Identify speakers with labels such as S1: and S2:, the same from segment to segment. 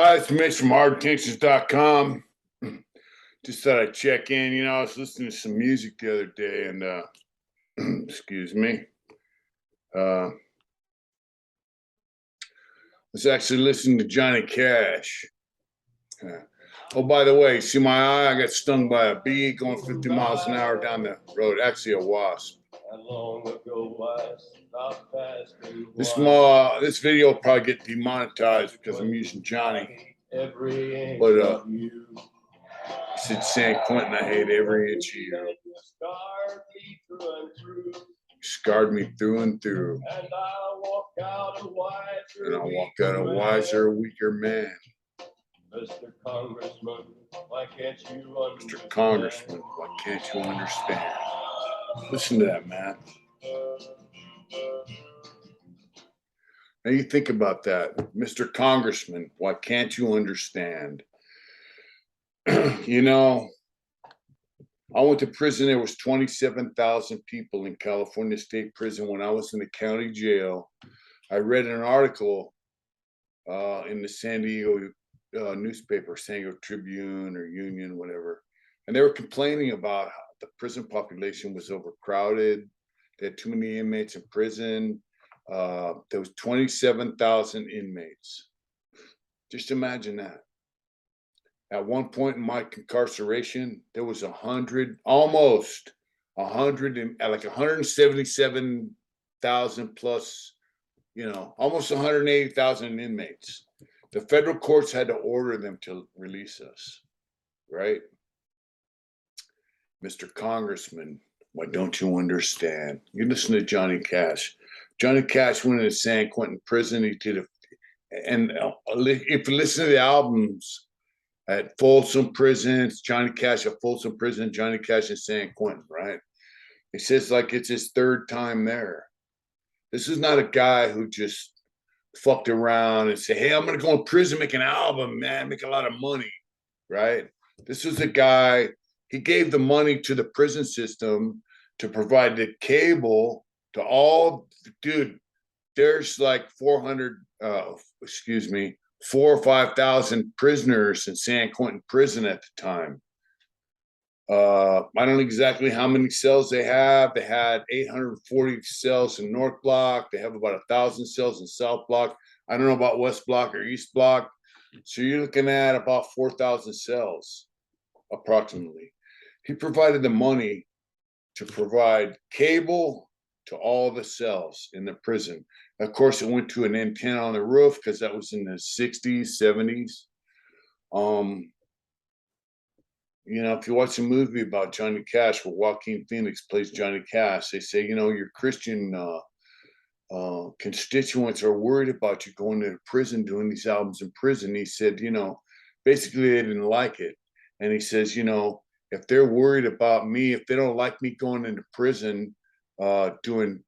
S1: Hi, it's Mitch from HARDINTENTIONS.com. Just thought I'd check in. I was listening to some music the other day and excuse me. I was actually listening to Johnny Cash. Oh, by the way, see my eye? I got stung by a bee going 50 miles an hour down the road. Actually, a wasp. This video will probably get demonetized because I'm using Johnny. But he said San Quentin, I hate every inch of you. Scarred me through and through. And I walk out a wiser, weaker man. Mr. Congressman, why can't you understand? Mr. Congressman, why can't you understand? Listen to that, man. Now you think about that. Mr. Congressman, why can't you understand? I went to prison. There was 27,000 people in California State Prison when I was in the county jail. I read an article in the San Diego newspaper, San Diego Tribune or Union, whatever. And they were complaining about how the prison population was overcrowded. They had too many inmates in prison. There was 27,000 inmates. Just imagine that. At one point in my incarceration, there was almost 177,000 plus, almost 180,000 inmates. The federal courts had to order them to release us, right? Mr. Congressman, why don't you understand? You listen to Johnny Cash. Johnny Cash went into San Quentin prison. He did it. And if you listen to the albums, at Folsom Prison, Johnny Cash at Folsom Prison, Johnny Cash in San Quentin, right? He says like it's his third time there. This is not a guy who just fucked around and said, hey, I'm going to go in prison, make an album, man, make a lot of money, right? This was a guy, he gave the money to the prison system to provide the cable to all, dude, there's like 4 or 5,000 prisoners in San Quentin prison at the time. I don't know exactly how many cells they have. They had 840 cells in North Block. They have about 1,000 cells in South Block. I don't know about West Block or East Block. So you're looking at about 4,000 cells, approximately. He provided the money to provide cable to all the cells in the prison. Of course, it went to an antenna on the roof because that was in the 60s, 70s. If you watch a movie about Johnny Cash where Joaquin Phoenix plays Johnny Cash, they say, your Christian constituents are worried about you going to prison, doing these albums in prison. He said, basically they didn't like it. And he says, if they're worried about me, if they don't like me going into prison, doing,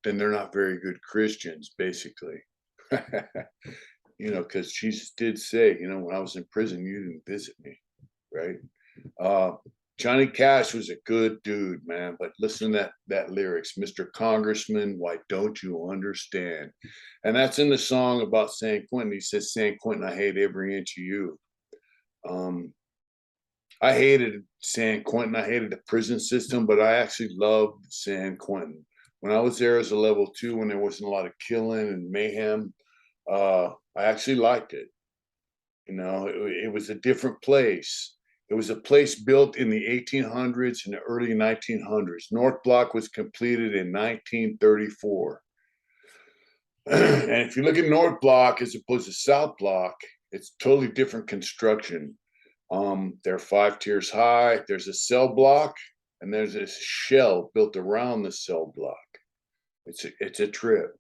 S1: then they're not very good Christians, basically. Because Jesus did say, when I was in prison, you didn't visit me, right? Johnny Cash was a good dude, man. But listen to that lyrics, Mr. Congressman, why don't you understand? And that's in the song about San Quentin. He says, San Quentin, I hate every inch of you. I hated San Quentin. I hated the prison system, but I actually loved San Quentin. When I was there as a level 2, when there wasn't a lot of killing and mayhem, I actually liked it. It was a different place. It was a place built in the 1800s and the early 1900s. North Block was completed in 1934. And if you look at North Block as opposed to South Block, it's totally different construction. They're 5 tiers high. There's a cell block, and there's a shell built around the cell block. It's a trip.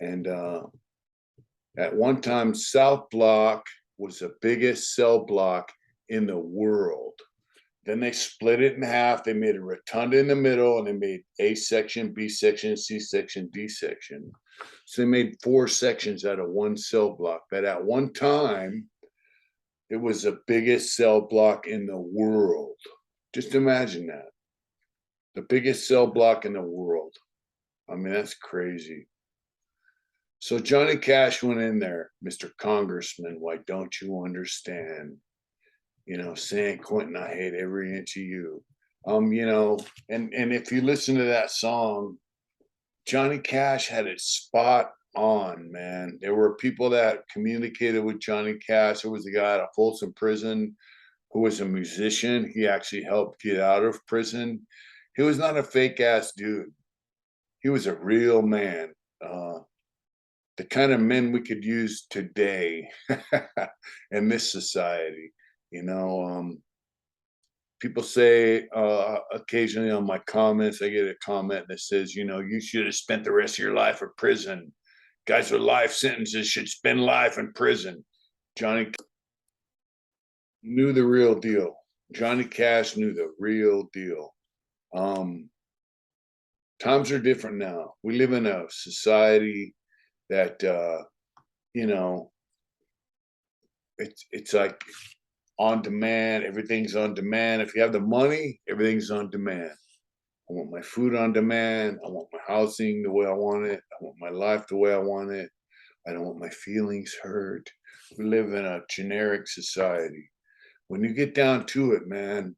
S1: And at one time, South Block was the biggest cell block in the world. Then they split it in half. They made a rotunda in the middle, and they made A section, B section, C section, D section. So they made 4 sections out of one cell block. But at one time, it was the biggest cell block in the world. Just imagine that. The biggest cell block in the world. I mean, that's crazy. So Johnny Cash went in there, Mr. Congressman, why don't you understand? San Quentin, I hate every inch of you. And if you listen to that song, Johnny Cash had it spot on, man. There were people that communicated with Johnny Cash. There was a guy at a Folsom prison who was a musician. He actually helped get out of prison. He was not a fake ass dude. He was a real man. The kind of men we could use today in this society. You know, people say occasionally on my comments, I get a comment that says, you should have spent the rest of your life in prison. Guys with life sentences should spend life in prison. Johnny knew the real deal. Johnny Cash knew the real deal. Times are different now. We live in a society that it's like on demand. Everything's on demand. If you have the money, everything's on demand. I want my food on demand. I want my housing the way I want it. I want my life the way I want it. I don't want my feelings hurt. We live in a generic society. When you get down to it, man,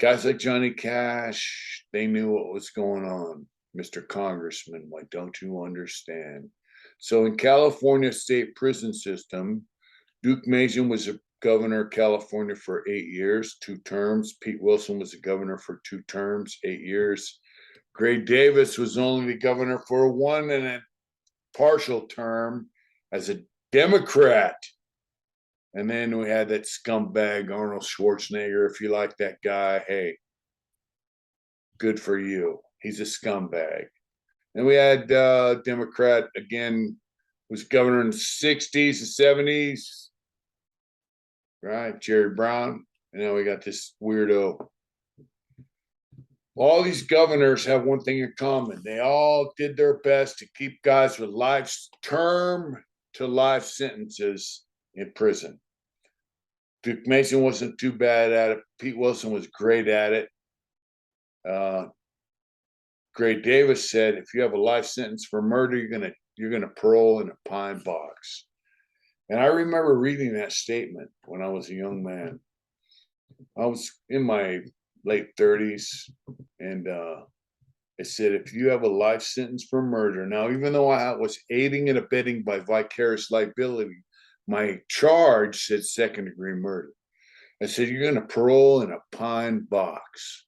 S1: guys like Johnny Cash, they knew what was going on. Mr. Congressman, why don't you understand? So in California state prison system, Duke Mason was a governor of California for 8 years, 2 terms. Pete Wilson was a governor for 2 terms, 8 years. Gray Davis was only the governor for 1 and a partial term as a Democrat. And then we had that scumbag Arnold Schwarzenegger. If you like that guy, hey, good for you. He's a scumbag. And we had Democrat again, was governor in the 60s and 70s, right? Jerry Brown. And now we got this weirdo. All these governors have one thing in common. They all did their best to keep guys with life term to life sentences in prison. Duke Mason wasn't too bad at it. Pete Wilson was great at it. Gray Davis said, if you have a life sentence for murder, you're gonna parole in a pine box. And I remember reading that statement when I was a young man. I was in my late 30s, and it said, if you have a life sentence for murder, now, even though I was aiding and abetting by vicarious liability, my charge said second-degree murder. I said, you're going to parole in a pine box.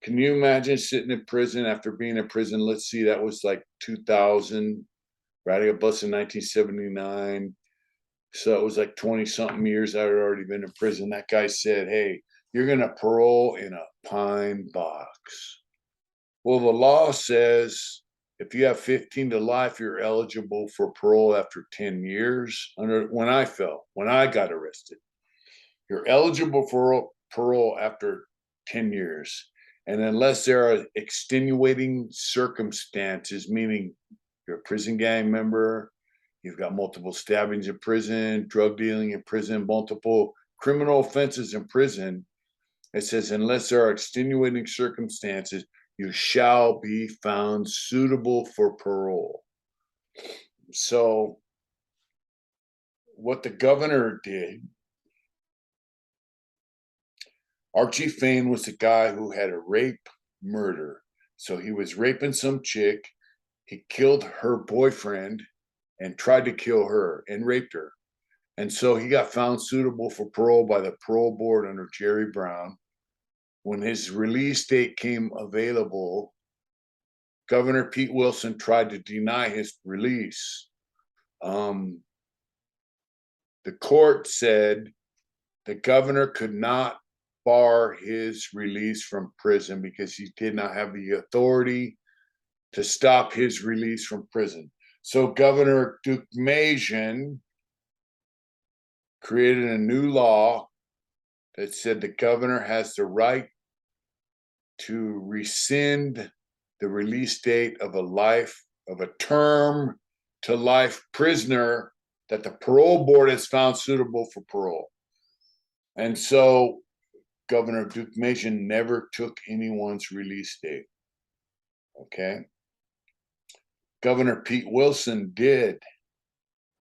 S1: Can you imagine sitting in prison after being in prison? Let's see, that was like 2000, right? I got busted in 1979. So it was like 20-something years I had already been in prison. That guy said, hey, you're going to parole in a pine box. Well, the law says if you have 15 to life, you're eligible for parole after 10 years. When I got arrested, you're eligible for parole after 10 years. And unless there are extenuating circumstances, meaning you're a prison gang member, you've got multiple stabbings in prison, drug dealing in prison, multiple criminal offenses in prison, it says, unless there are extenuating circumstances, you shall be found suitable for parole. So what the governor did, Archie Fain was a guy who had a rape murder. So he was raping some chick. He killed her boyfriend and tried to kill her and raped her. And so he got found suitable for parole by the parole board under Jerry Brown. When his release date came available, Governor Pete Wilson tried to deny his release. The court said the governor could not bar his release from prison because he did not have the authority to stop his release from prison. So Governor Duke Mason created a new law that said the governor has the right to rescind the release date of a term to life prisoner that the parole board has found suitable for parole. And so Governor Duke Mason never took anyone's release date. Okay. Governor Pete Wilson did.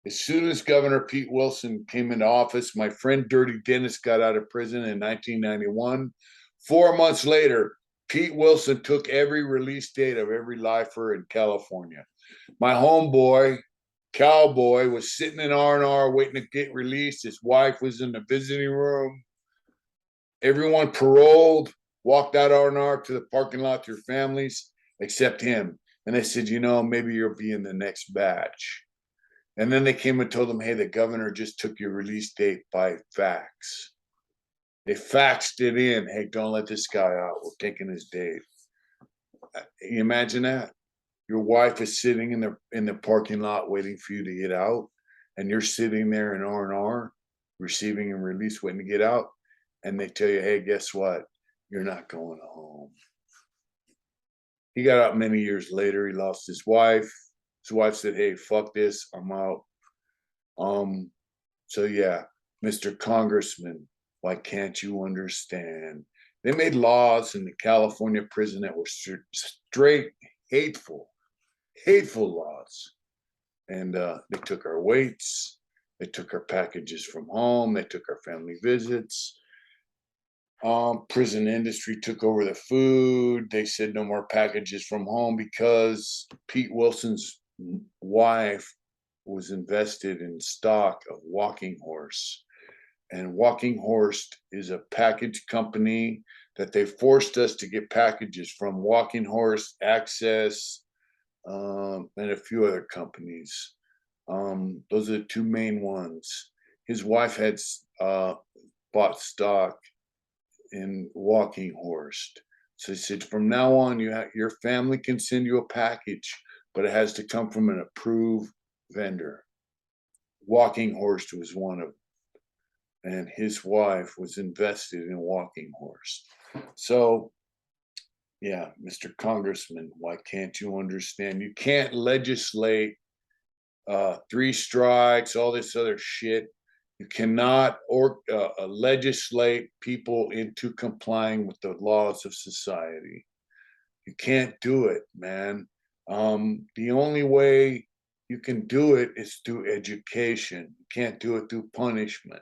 S1: As soon as Governor Pete Wilson came into office, my friend Dirty Dennis got out of prison in 1991. 4 months later, Pete Wilson took every release date of every lifer in California. My homeboy, Cowboy, was sitting in R&R waiting to get released. His wife was in the visiting room. Everyone paroled, walked out R&R to the parking lot to their families, except him. And they said, maybe you'll be in the next batch. And then they came and told him, hey, the governor just took your release date by fax. They faxed it in. Hey, don't let this guy out. We're taking his date. You imagine that? Your wife is sitting in the parking lot waiting for you to get out, and you're sitting there in R&R, receiving and release, waiting to get out, and they tell you, hey, guess what? You're not going home. He got out many years later. He lost his wife. His wife said, hey, fuck this, I'm out. So yeah, Mr. Congressman, why can't you understand? They made laws in the California prison that were straight hateful laws. And they took our weights, they took our packages from home, they took our family visits. Prison industry took over the food. They said no more packages from home because Pete Wilson's wife was invested in stock of Walking Horse. And Walking Horse is a package company that they forced us to get packages from. Walking Horse, Access, and a few other companies. Those are the two main ones. His wife had bought stock in Walking Horse. So he said, from now on, your family can send you a package, but it has to come from an approved vendor. Walking Horse was one of them. And his wife was invested in Walking Horse. So, yeah, Mr. Congressman, why can't you understand? You can't legislate 3 strikes, all this other shit. You cannot legislate people into complying with the laws of society. You can't do it, man. The only way you can do it is through education. You can't do it through punishment.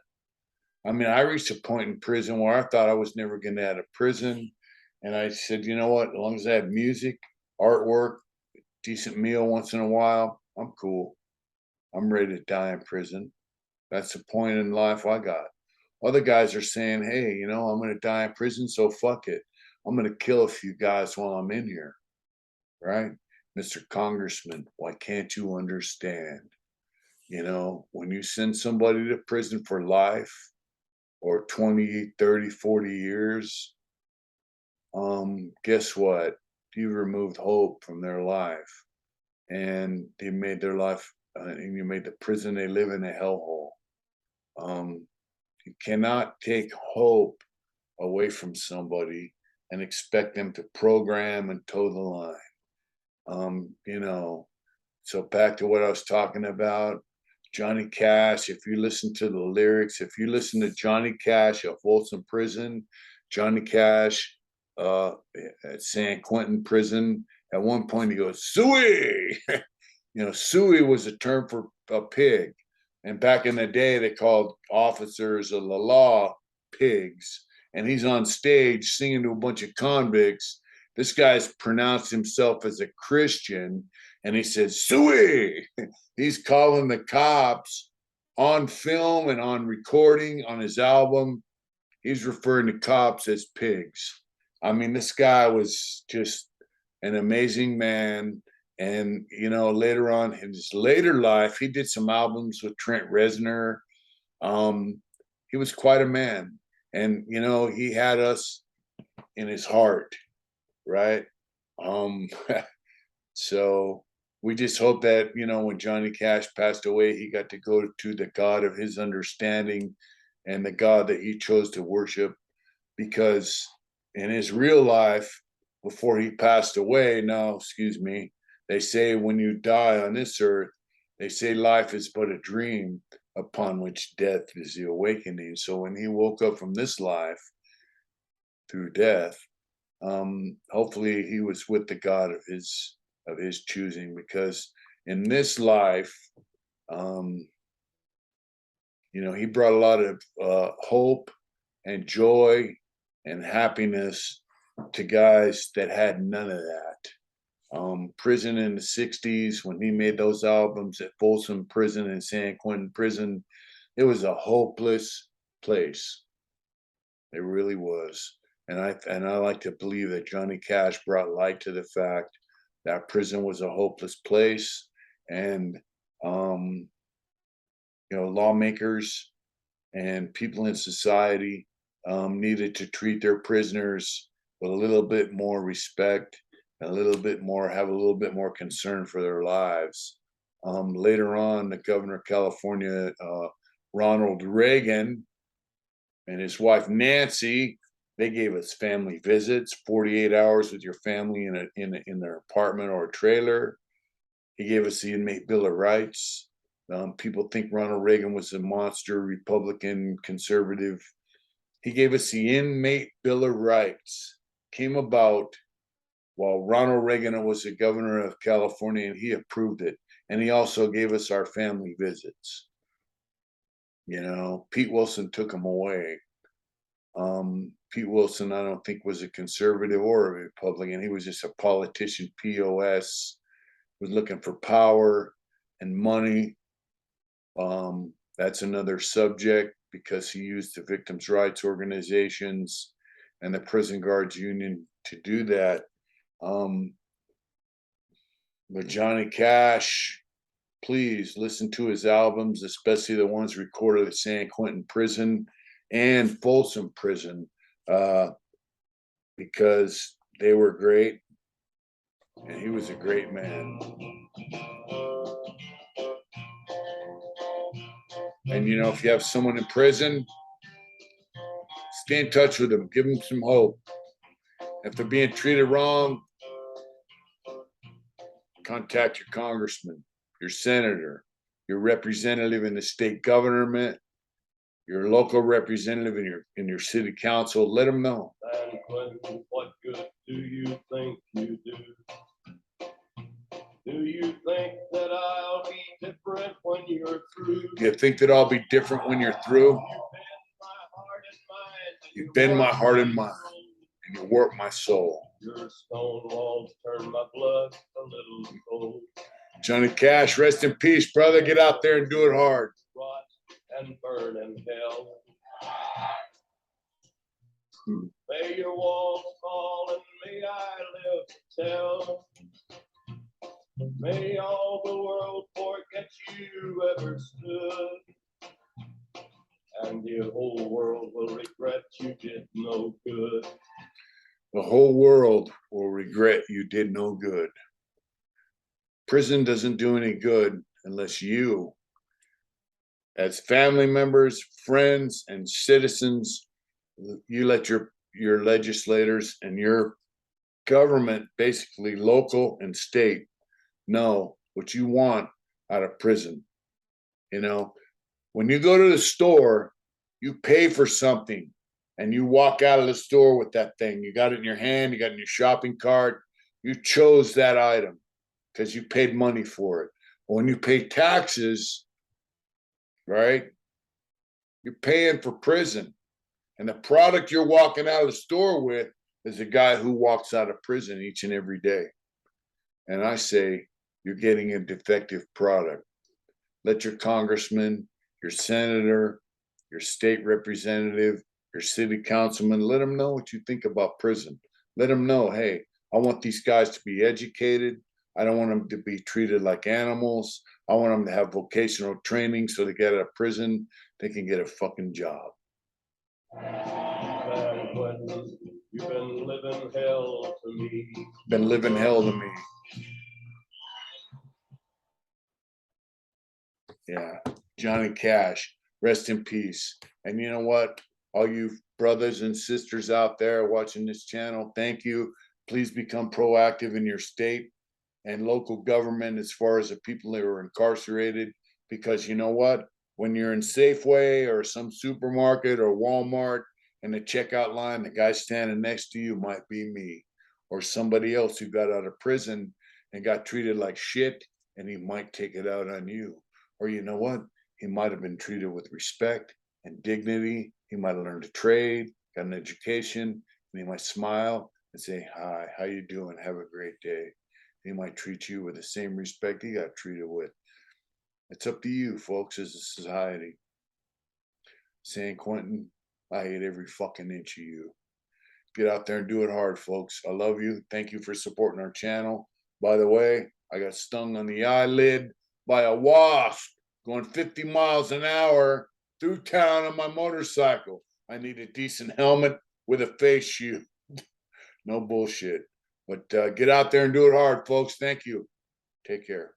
S1: I mean, I reached a point in prison where I thought I was never going to get out of prison. And I said, you know what? As long as I have music, artwork, decent meal once in a while, I'm cool. I'm ready to die in prison. That's the point in life I got. Other guys are saying, hey, I'm going to die in prison, so fuck it. I'm going to kill a few guys while I'm in here. Right? Mr. Congressman, why can't you understand? When you send somebody to prison for life or 20, 30, 40 years, guess what? You removed hope from their life. And they made their life, and you made the prison they live in a hellhole. You cannot take hope away from somebody and expect them to program and toe the line. So back to what I was talking about, Johnny Cash, if you listen to the lyrics, if you listen to Johnny Cash at Folsom Prison, Johnny Cash at San Quentin Prison, at one point he goes, "Suey!" Suey was a term for a pig. And back in the day, they called officers of the law pigs. And he's on stage singing to a bunch of convicts. This guy's pronounced himself as a Christian. And he says, "Suey!" He's calling the cops on film and on recording on his album. He's referring to cops as pigs. I mean, this guy was just an amazing man. And, later on in his later life, he did some albums with Trent Reznor. He was quite a man. And, he had us in his heart, right? So we just hope that, when Johnny Cash passed away, he got to go to the God of his understanding and the God that he chose to worship. Because in his real life, before he passed away, they say when you die on this earth, they say life is but a dream upon which death is the awakening. So when he woke up from this life through death, hopefully he was with the God of his of his choosing, because in this life, he brought a lot of hope and joy and happiness to guys that had none of that. Prison in the 60s, when he made those albums at Folsom Prison and San Quentin Prison, it was a hopeless place. It really was. And I like to believe that Johnny Cash brought light to the fact that prison was a hopeless place, and lawmakers and people in society needed to treat their prisoners with a little bit more respect, and have a little bit more concern for their lives. Later on, the governor of California, Ronald Reagan, and his wife Nancy, they gave us family visits, 48 hours with your family in their apartment or a trailer. He gave us the inmate Bill of Rights. People think Ronald Reagan was a monster, Republican, conservative. He gave us the inmate Bill of Rights. Came about while Ronald Reagan was the governor of California, and he approved it. And he also gave us our family visits. Pete Wilson took them away. Pete Wilson, I don't think, was a conservative or a Republican. He was just a politician, POS, was looking for power and money. That's another subject, because he used the victims' rights organizations and the prison guards union to do that. But Johnny Cash, please listen to his albums, especially the ones recorded at San Quentin Prison and Folsom Prison, because they were great, and he was a great man. And if you have someone in prison, stay in touch with them, give them some hope. If they're being treated wrong, contact your congressman, your senator, your representative in the state government, your local representative in your city council. Let them know.
S2: San Quentin, what good do you think you do? Do you think that I'll be different when you're through?
S1: Do you think that I'll be different when you're through? You bend my heart and mind, and you warp my soul.
S2: Your stone walls turn my blood a little cold.
S1: Johnny Cash, rest in peace, brother. Get out there and do it hard.
S2: Rot and burn in hell. May your walls fall and may I live to tell. May all the world forget you ever stood, and the whole world will regret you did no good.
S1: The whole world will regret you did no good. Prison doesn't do any good unless you, as family members, friends, and citizens, you let your legislators and your government, basically local and state, know what you want out of prison. When you go to the store, you pay for something and you walk out of the store with that thing. You got it in your hand, you got it in your shopping cart. You chose that item because you paid money for it. But when you pay taxes, right, you're paying for prison. And the product you're walking out of the store with is a guy who walks out of prison each and every day. And I say, you're getting a defective product. Let your congressman, your senator, your state representative, your city councilman, let them know what you think about prison. Let them know, hey, I want these guys to be educated. I don't want them to be treated like animals. I want them to have vocational training so they get out of prison, they can get a fucking job.
S2: San Quentin, you've been living hell to me.
S1: Been living hell to me. Yeah, Johnny Cash, rest in peace. And you know what? All you brothers and sisters out there watching this channel, thank you. Please become proactive in your state and local government as far as the people that are incarcerated, because you know what? When you're in Safeway or some supermarket or Walmart in the checkout line, the guy standing next to you might be me or somebody else who got out of prison, and got treated like shit, and he might take it out on you. Or you know what? He might have been treated with respect and dignity. He might have learned a trade, got an education, and he might smile and say, "Hi, how you doing? Have a great day." He might treat you with the same respect he got treated with. It's up to you, folks, as a society. San Quentin, I hate every fucking inch of you. Get out there and do it hard, folks. I love you. Thank you for supporting our channel. By the way, I got stung on the eyelid by a wasp going 50 miles an hour through town on my motorcycle. I need a decent helmet with a face shield. No bullshit. But get out there and do it hard, folks. Thank you. Take care.